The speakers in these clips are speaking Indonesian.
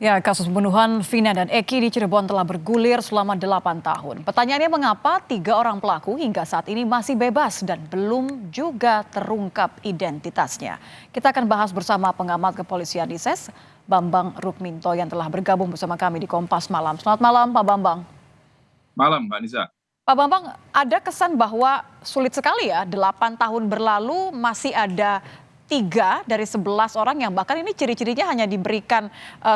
Ya, kasus pembunuhan Vina dan Eki di Cirebon telah bergulir selama 8 tahun. Pertanyaannya mengapa 3 orang pelaku hingga saat ini masih bebas dan belum juga terungkap identitasnya. Kita akan bahas bersama pengamat kepolisian di SES, Bambang Rukminto yang telah bergabung bersama kami di Kompas Malam. Selamat malam Pak Bambang. Malam, Mbak Nisa. Pak Bambang, ada kesan bahwa sulit sekali ya, 8 tahun berlalu masih ada 3 dari 11 orang yang bahkan ini ciri-cirinya hanya diberikan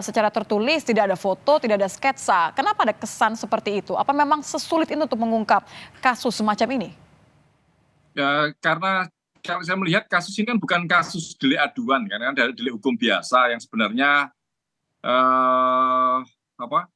secara tertulis, tidak ada foto, tidak ada sketsa. Kenapa ada kesan seperti itu? Apa memang sesulit itu untuk mengungkap kasus semacam ini? Ya, karena kalau saya melihat kasus ini kan bukan kasus delik aduan, karena dari delik hukum biasa yang sebenarnya eh, apa,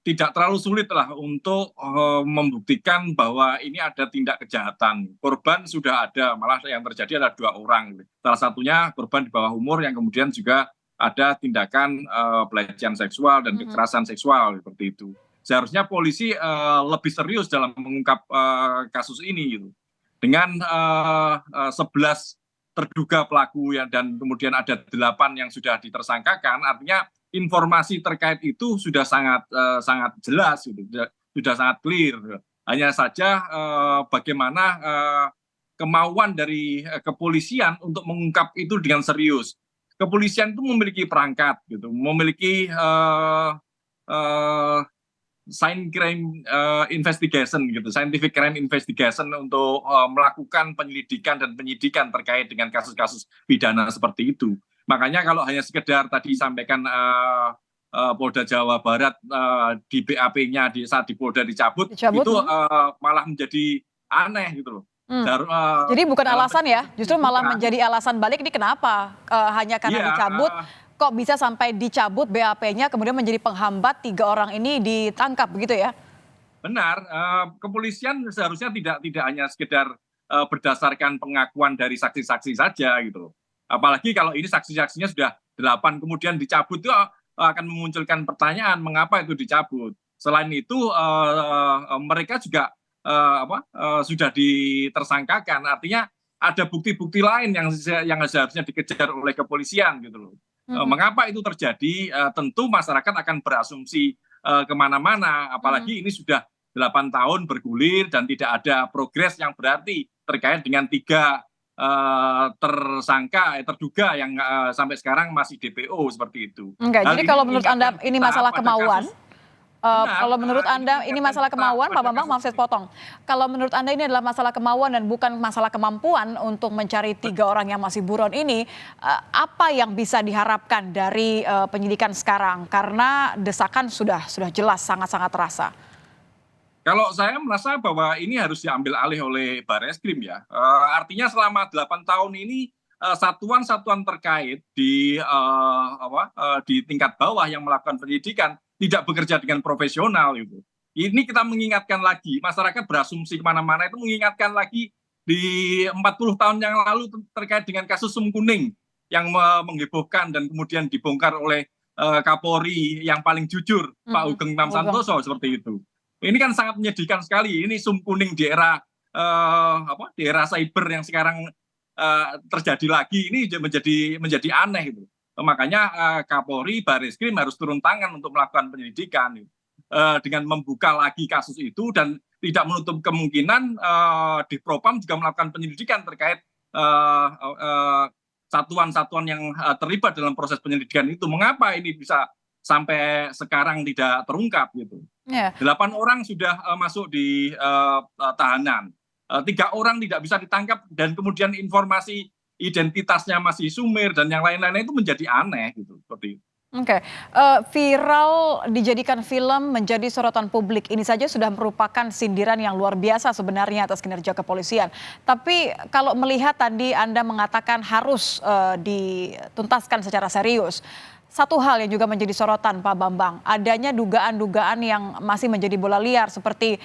tidak terlalu sulit lah untuk membuktikan bahwa ini ada tindak kejahatan. Korban sudah ada, malah yang terjadi ada 2 orang. Salah satunya korban di bawah umur yang kemudian juga ada tindakan pelecehan seksual dan kekerasan seksual seperti itu. Seharusnya polisi lebih serius dalam mengungkap kasus ini gitu. Dengan 11 terduga pelaku ya, dan kemudian ada 8 yang sudah ditersangkakan, artinya informasi terkait itu sudah sangat jelas, sudah sangat clear. Hanya saja bagaimana kemauan dari kepolisian untuk mengungkap itu dengan serius. Kepolisian itu memiliki perangkat, gitu, memiliki scientific crime investigation untuk melakukan penyelidikan dan penyidikan terkait dengan kasus-kasus pidana seperti itu. Makanya kalau hanya sekedar tadi sampaikan Polda Jawa Barat di BAP-nya saat di Polda dicabut, Dicabut? itu malah menjadi aneh gitu loh. Hmm. Jadi bukan Dalam alasan ya, justru malah penyidikan, menjadi alasan balik ini kenapa hanya karena iya, dicabut, kok bisa sampai dicabut BAP-nya kemudian menjadi penghambat 3 orang ini ditangkap begitu ya? benar. Kepolisian seharusnya tidak hanya sekedar berdasarkan pengakuan dari saksi-saksi saja gitu loh. Apalagi kalau ini saksi-saksinya sudah 8 kemudian dicabut, itu akan memunculkan pertanyaan mengapa itu dicabut. Selain itu mereka juga sudah ditersangkakan, artinya ada bukti-bukti lain yang seharusnya dikejar oleh kepolisian gitu loh. Mengapa itu terjadi? Tentu masyarakat akan berasumsi kemana-mana, apalagi ini sudah 8 tahun bergulir dan tidak ada progres yang berarti terkait dengan 3 terduga yang sampai sekarang masih DPO seperti itu. Enggak, Hal jadi ini kalau menurut Anda mengingatkan ini kita masalah pada kemauan, kasus benar. kalau menurut Ini Anda ini mengingatkan masalah kita kemauan, Pak pada Bambang, kasus maaf saya ini. potong. Kalau menurut Anda ini adalah masalah kemauan dan bukan masalah kemampuan untuk mencari 3 orang yang masih buron ini, apa yang bisa diharapkan dari penyidikan sekarang? Karena desakan sudah jelas sangat-sangat terasa. Kalau saya merasa bahwa ini harus diambil alih oleh Barreskrim ya. Artinya selama 8 tahun ini satuan-satuan terkait di tingkat bawah yang melakukan penyidikan tidak bekerja dengan profesional itu. Ini kita mengingatkan lagi, masyarakat berasumsi kemana-mana itu mengingatkan lagi di 40 tahun yang lalu terkait dengan kasus Sum Kuning yang menghebohkan dan kemudian dibongkar oleh Kapolri yang paling jujur, Pak Ugeng Imam Ugeng. Santoso seperti itu. Ini kan sangat menyedihkan sekali. Ini Sum Kuning di era di era cyber yang sekarang terjadi lagi, ini menjadi aneh itu. Makanya Kapolri, Barreskrim harus turun tangan untuk melakukan penyelidikan dengan membuka lagi kasus itu dan tidak menutup kemungkinan di Propam juga melakukan penyelidikan terkait satuan-satuan yang terlibat dalam proses penyelidikan itu. Mengapa ini bisa sampai sekarang tidak terungkap gitu? Ya. 8 orang sudah masuk di tahanan. 3 orang tidak bisa ditangkap dan kemudian informasi identitasnya masih sumir dan yang lain-lainnya itu menjadi aneh gitu seperti itu. Oke, viral dijadikan film menjadi sorotan publik. Ini saja sudah merupakan sindiran yang luar biasa sebenarnya atas kinerja kepolisian. Tapi kalau melihat tadi Anda mengatakan harus dituntaskan secara serius. Satu hal yang juga menjadi sorotan Pak Bambang, adanya dugaan-dugaan yang masih menjadi bola liar seperti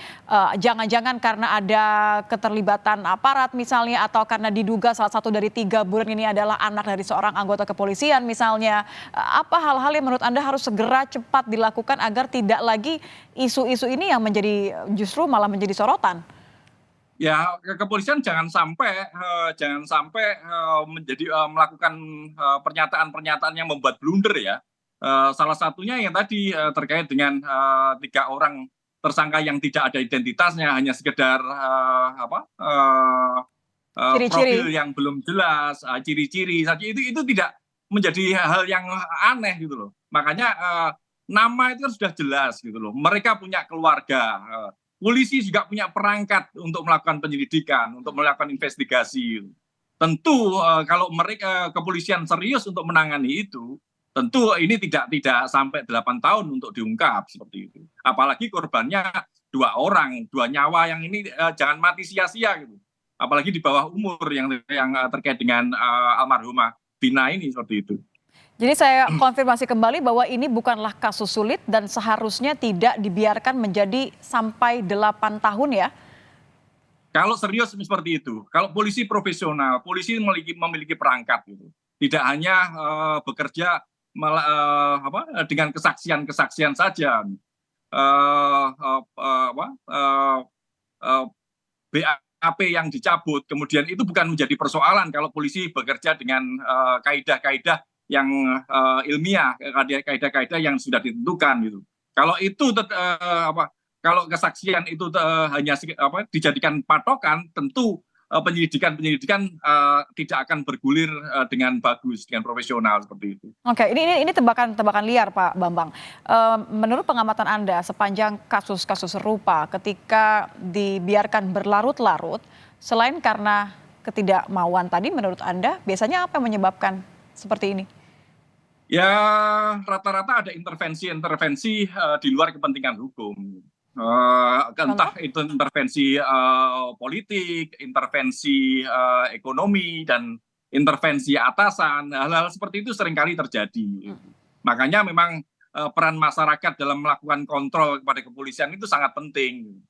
jangan-jangan karena ada keterlibatan aparat misalnya atau karena diduga salah satu dari 3 buron ini adalah anak dari seorang anggota kepolisian misalnya. Apa hal-hal yang menurut Anda harus segera cepat dilakukan agar tidak lagi isu-isu ini yang menjadi justru malah menjadi sorotan? Ya, kepolisian jangan sampai melakukan pernyataan-pernyataan yang membuat blunder ya. Salah satunya yang tadi terkait dengan 3 orang tersangka yang tidak ada identitasnya, hanya sekedar Ciri-ciri. profil yang belum jelas, ciri-ciri saja, itu tidak menjadi hal yang aneh gitu loh. Makanya nama itu kan sudah jelas gitu loh. Mereka punya keluarga, polisi juga punya perangkat untuk melakukan penyelidikan, untuk melakukan investigasi. Tentu kalau mereka kepolisian serius untuk menangani itu, tentu ini tidak sampai 8 tahun untuk diungkap seperti itu. Apalagi korbannya 2 orang, 2 nyawa yang ini jangan mati sia-sia gitu. Apalagi di bawah umur yang terkait dengan almarhumah Vina ini seperti itu. Jadi saya konfirmasi kembali bahwa ini bukanlah kasus sulit dan seharusnya tidak dibiarkan menjadi sampai 8 tahun ya. Kalau serius seperti itu, kalau polisi profesional, polisi memiliki perangkat gitu. Tidak hanya bekerja dengan kesaksian-kesaksian saja. BAP yang dicabut, kemudian itu bukan menjadi persoalan kalau polisi bekerja dengan kaidah-kaidah yang ilmiah, kaidah-kaidah yang sudah ditentukan gitu. Kalau itu kalau kesaksian itu hanya dijadikan patokan, tentu penyelidikan tidak akan bergulir dengan bagus, dengan profesional seperti itu. Oke, ini tebakan liar Pak Bambang. Menurut pengamatan Anda sepanjang kasus-kasus serupa ketika dibiarkan berlarut-larut, selain karena ketidakmauan tadi menurut Anda, biasanya apa yang menyebabkan seperti ini? Ya rata-rata ada intervensi di luar kepentingan hukum. Entah Contoh? itu intervensi politik, intervensi ekonomi, dan intervensi atasan. Hal-hal seperti itu seringkali terjadi. Makanya memang peran masyarakat dalam melakukan kontrol kepada kepolisian itu sangat penting.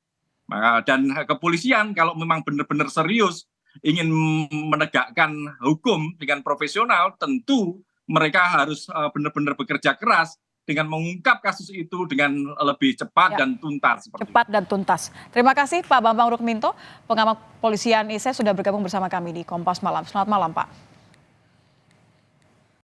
Dan kepolisian kalau memang benar-benar serius ingin menegakkan hukum dengan profesional, tentu mereka harus benar-benar bekerja keras dengan mengungkap kasus itu dengan lebih cepat Ya, dan tuntas. cepat dan tuntas. Terima kasih Pak Bambang Rukminto, pengamat polisian ISE sudah bergabung bersama kami di Kompas Malam. Selamat malam Pak.